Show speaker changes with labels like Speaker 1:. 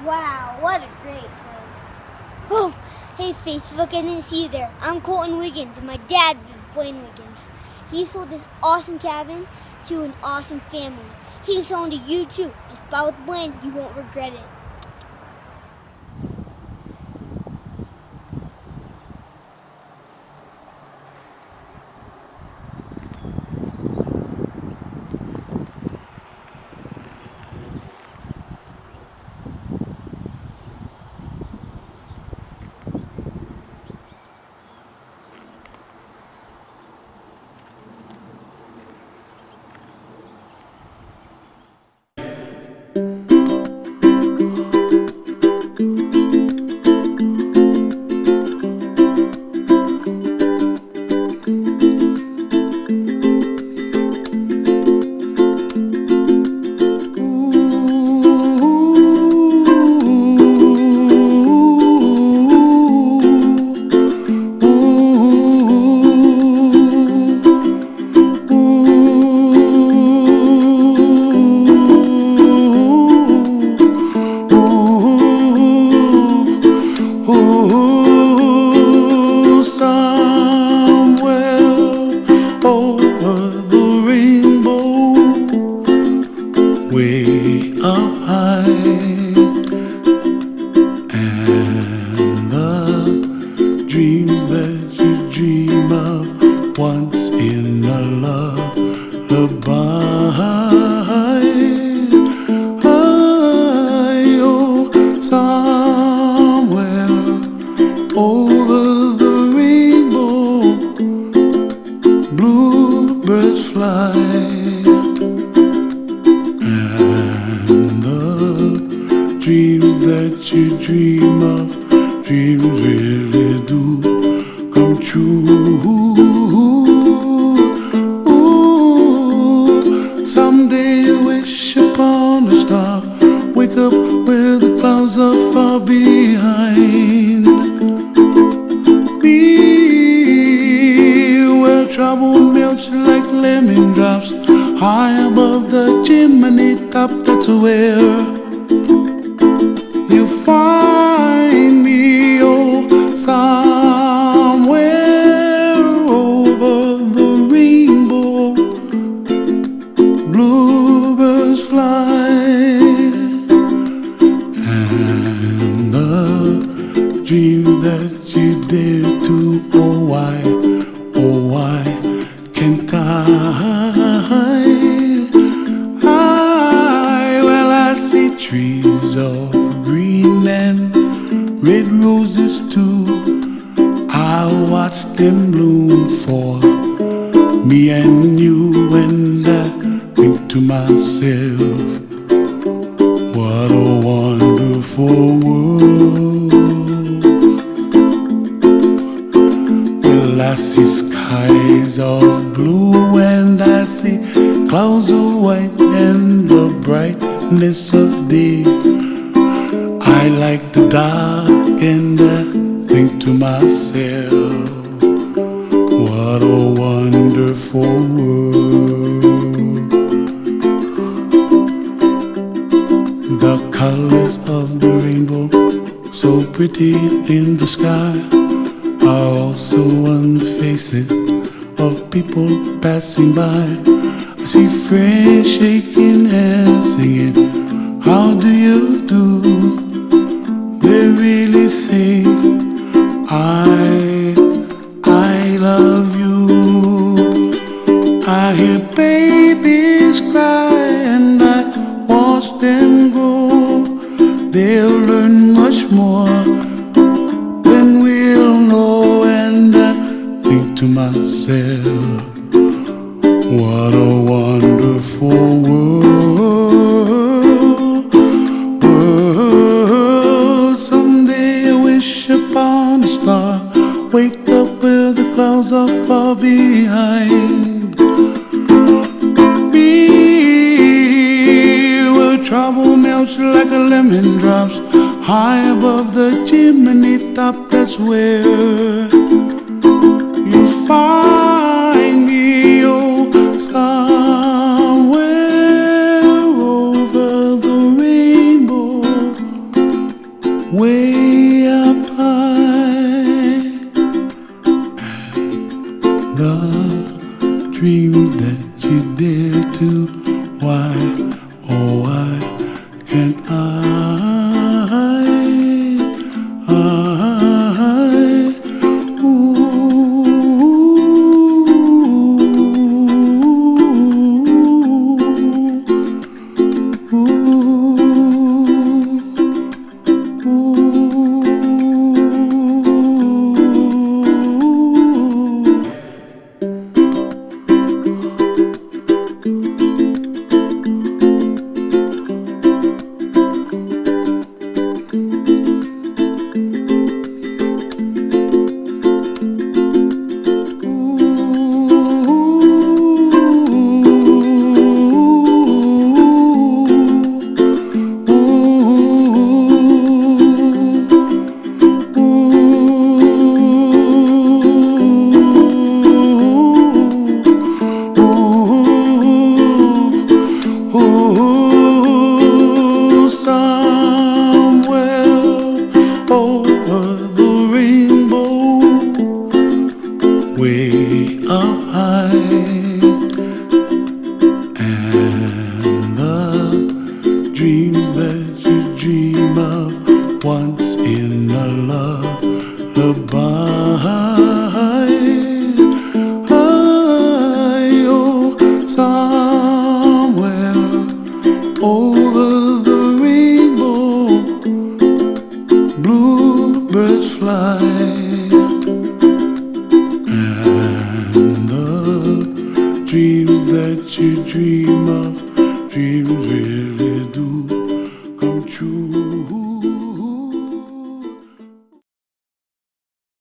Speaker 1: Wow, what a great place. Oh, hey Facebook, I didn't see you there. I'm Colton Wiggins, and my dad is Blaine Wiggins. He sold this awesome cabin to an awesome family. He's selling to you too. Just buy with Blaine, you won't regret it.
Speaker 2: Way up high, and the dreams that you dream of once in a lullaby. Oh, somewhere over the rainbow, bluebirds fly. Dreams that you dream of, dreams really do come true. Ooh, someday you wish upon a star, wake up where the clouds are far behind. Be where trouble melts like lemon drops, high above the chimney top. That's where you find me, oh, somewhere over the rainbow, bluebirds fly, and the dreams that you dare to, oh why can't I see trees of green and red roses too. I'll watch them bloom for me and you, and I think to myself, what a wonderful world. Well, I see skies of blue and I see clouds of white and the brightness of day. I like the dark and I think to myself, what a wonderful world. The colors of the rainbow, so pretty in the sky, are also on the faces of people passing by. I see friends shaking hands singing, how do you do? They really say, I love you. I hear babies cry and I watch them grow. They'll learn much more than we'll know, and I think to myself, what a wonderful world. Someday I wish upon a star, wake up where the clouds are far behind. Be where trouble melts like a lemon drops, high above the chimney top. That's where you find me, oh, somewhere over the rainbow, way up high, and the dreams that you dare to. Why, oh why can't way up high, and the dreams that you dream of once in a lullaby. Oh, somewhere over the rainbow, bluebirds fly.